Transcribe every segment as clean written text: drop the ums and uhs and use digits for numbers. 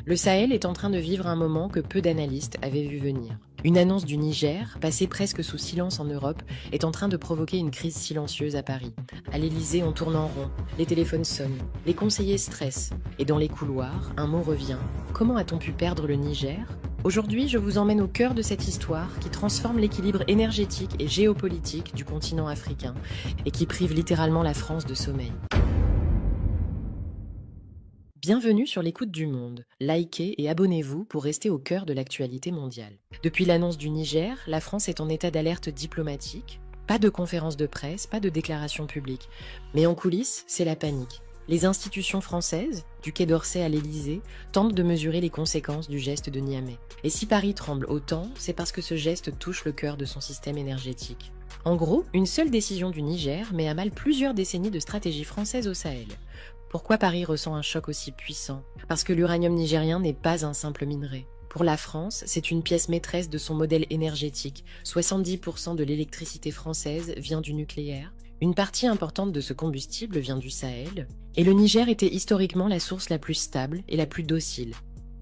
Le Sahel est en train de vivre un moment que peu d'analystes avaient vu venir. Une annonce du Niger, passée presque sous silence en Europe, est en train de provoquer une crise silencieuse à Paris. À l'Élysée, on tourne en rond, les téléphones sonnent, les conseillers stressent. Et dans les couloirs, un mot revient. Comment a-t-on pu perdre le Niger ? Aujourd'hui, je vous emmène au cœur de cette histoire qui transforme l'équilibre énergétique et géopolitique du continent africain et qui prive littéralement la France de sommeil. Bienvenue sur l'écoute du monde. Likez et abonnez-vous pour rester au cœur de l'actualité mondiale. Depuis l'annonce du Niger, la France est en état d'alerte diplomatique. Pas de conférence de presse, pas de déclaration publique. Mais en coulisses, c'est la panique. Les institutions françaises, du Quai d'Orsay à l'Élysée, tentent de mesurer les conséquences du geste de Niamey. Et si Paris tremble autant, c'est parce que ce geste touche le cœur de son système énergétique. En gros, une seule décision du Niger met à mal plusieurs décennies de stratégie française au Sahel. Pourquoi Paris ressent un choc aussi puissant ? Parce que l'uranium nigérien n'est pas un simple minerai. Pour la France, c'est une pièce maîtresse de son modèle énergétique. 70% de l'électricité française vient du nucléaire. Une partie importante de ce combustible vient du Sahel. Et le Niger était historiquement la source la plus stable et la plus docile.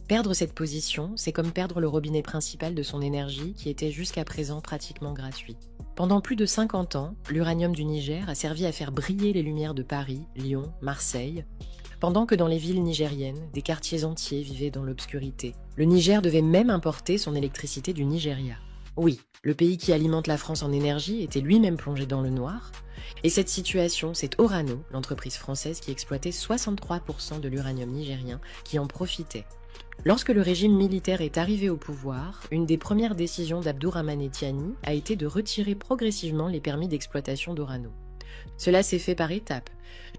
Perdre cette position, c'est comme perdre le robinet principal de son énergie qui était jusqu'à présent pratiquement gratuit. Pendant plus de 50 ans, l'uranium du Niger a servi à faire briller les lumières de Paris, Lyon, Marseille, pendant que dans les villes nigériennes, des quartiers entiers vivaient dans l'obscurité. Le Niger devait même importer son électricité du Nigeria. Oui, le pays qui alimente la France en énergie était lui-même plongé dans le noir. Et cette situation, c'est Orano, l'entreprise française qui exploitait 63% de l'uranium nigérien, qui en profitait. Lorsque le régime militaire est arrivé au pouvoir, une des premières décisions d'Abdourahmane Tiani a été de retirer progressivement les permis d'exploitation d'Orano. Cela s'est fait par étapes,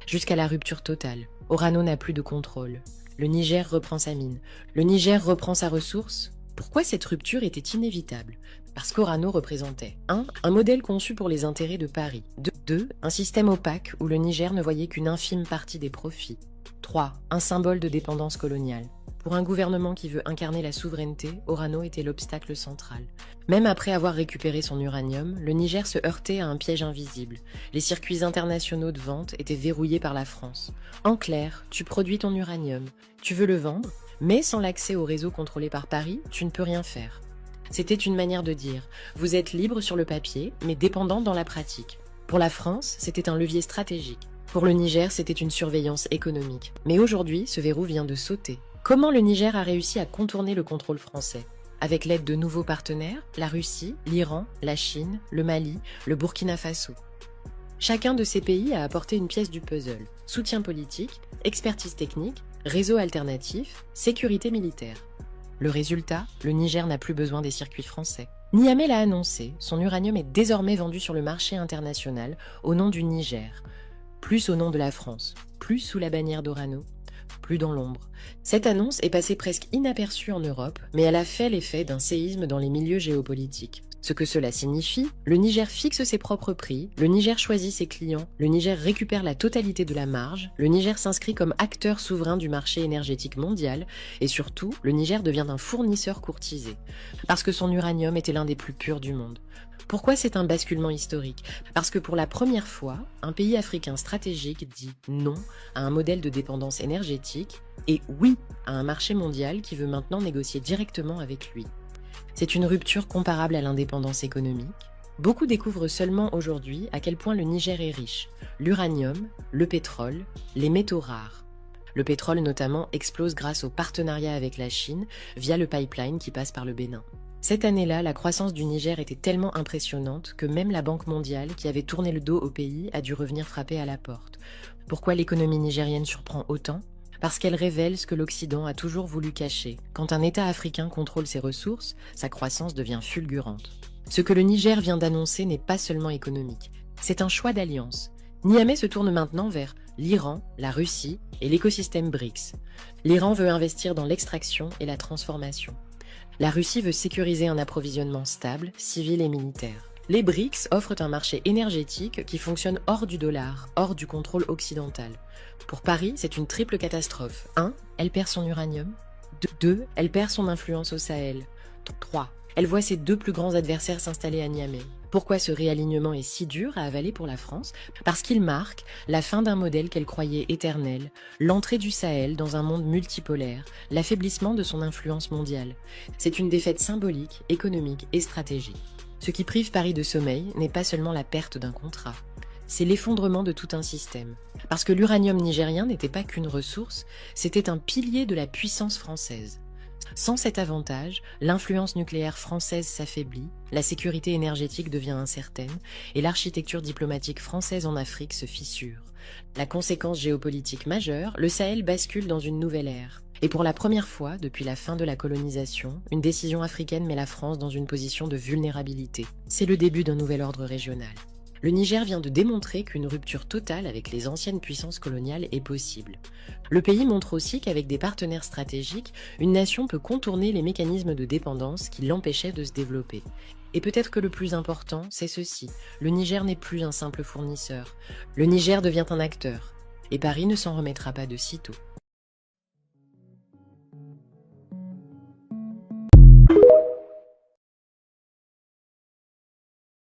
jusqu'à la rupture totale. Orano n'a plus de contrôle. Le Niger reprend sa mine. Le Niger reprend sa ressource. Pourquoi cette rupture était inévitable ? Parce qu'Orano représentait 1. Un modèle conçu pour les intérêts de Paris. 2. Un système opaque où le Niger ne voyait qu'une infime partie des profits. 3. Un symbole de dépendance coloniale. Pour un gouvernement qui veut incarner la souveraineté, Orano était l'obstacle central. Même après avoir récupéré son uranium, le Niger se heurtait à un piège invisible. Les circuits internationaux de vente étaient verrouillés par la France. En clair, tu produis ton uranium, tu veux le vendre, mais sans l'accès au réseau contrôlé par Paris, tu ne peux rien faire. C'était une manière de dire, vous êtes libre sur le papier, mais dépendant dans la pratique. Pour la France, c'était un levier stratégique. Pour le Niger, c'était une surveillance économique. Mais aujourd'hui, ce verrou vient de sauter. Comment le Niger a réussi à contourner le contrôle français ? Avec l'aide de nouveaux partenaires, la Russie, l'Iran, la Chine, le Mali, le Burkina Faso. Chacun de ces pays a apporté une pièce du puzzle. Soutien politique, expertise technique, réseau alternatif, sécurité militaire. Le résultat, le Niger n'a plus besoin des circuits français. Niamey l'a annoncé, son uranium est désormais vendu sur le marché international au nom du Niger. Plus au nom de la France, plus sous la bannière d'Orano, plus dans l'ombre. Cette annonce est passée presque inaperçue en Europe, mais elle a fait l'effet d'un séisme dans les milieux géopolitiques. Ce que cela signifie, le Niger fixe ses propres prix, le Niger choisit ses clients, le Niger récupère la totalité de la marge, le Niger s'inscrit comme acteur souverain du marché énergétique mondial, et surtout, le Niger devient un fournisseur courtisé, parce que son uranium était l'un des plus purs du monde. Pourquoi c'est un basculement historique ? Parce que pour la première fois, un pays africain stratégique dit non à un modèle de dépendance énergétique et oui à un marché mondial qui veut maintenant négocier directement avec lui. C'est une rupture comparable à l'indépendance économique. Beaucoup découvrent seulement aujourd'hui à quel point le Niger est riche. L'uranium, le pétrole, les métaux rares. Le pétrole notamment explose grâce au partenariat avec la Chine via le pipeline qui passe par le Bénin. Cette année-là, la croissance du Niger était tellement impressionnante que même la Banque mondiale, qui avait tourné le dos au pays, a dû revenir frapper à la porte. Pourquoi l'économie nigérienne surprend autant ? Parce qu'elle révèle ce que l'Occident a toujours voulu cacher. Quand un État africain contrôle ses ressources, sa croissance devient fulgurante. Ce que le Niger vient d'annoncer n'est pas seulement économique, c'est un choix d'alliance. Niamey se tourne maintenant vers l'Iran, la Russie et l'écosystème BRICS. L'Iran veut investir dans l'extraction et la transformation. La Russie veut sécuriser un approvisionnement stable, civil et militaire. Les BRICS offrent un marché énergétique qui fonctionne hors du dollar, hors du contrôle occidental. Pour Paris, c'est une triple catastrophe. 1. Elle perd son uranium. 2. Elle perd son influence au Sahel. 3. Elle voit ses deux plus grands adversaires s'installer à Niamey. Pourquoi ce réalignement est si dur à avaler pour la France? Parce qu'il marque la fin d'un modèle qu'elle croyait éternel, l'entrée du Sahel dans un monde multipolaire, l'affaiblissement de son influence mondiale. C'est une défaite symbolique, économique et stratégique. Ce qui prive Paris de sommeil n'est pas seulement la perte d'un contrat, c'est l'effondrement de tout un système. Parce que l'uranium nigérien n'était pas qu'une ressource, c'était un pilier de la puissance française. Sans cet avantage, l'influence nucléaire française s'affaiblit, la sécurité énergétique devient incertaine et l'architecture diplomatique française en Afrique se fissure. La conséquence géopolitique majeure, le Sahel bascule dans une nouvelle ère. Et pour la première fois depuis la fin de la colonisation, une décision africaine met la France dans une position de vulnérabilité. C'est le début d'un nouvel ordre régional. Le Niger vient de démontrer qu'une rupture totale avec les anciennes puissances coloniales est possible. Le pays montre aussi qu'avec des partenaires stratégiques, une nation peut contourner les mécanismes de dépendance qui l'empêchaient de se développer. Et peut-être que le plus important, c'est ceci. Le Niger n'est plus un simple fournisseur. Le Niger devient un acteur. Et Paris ne s'en remettra pas de sitôt.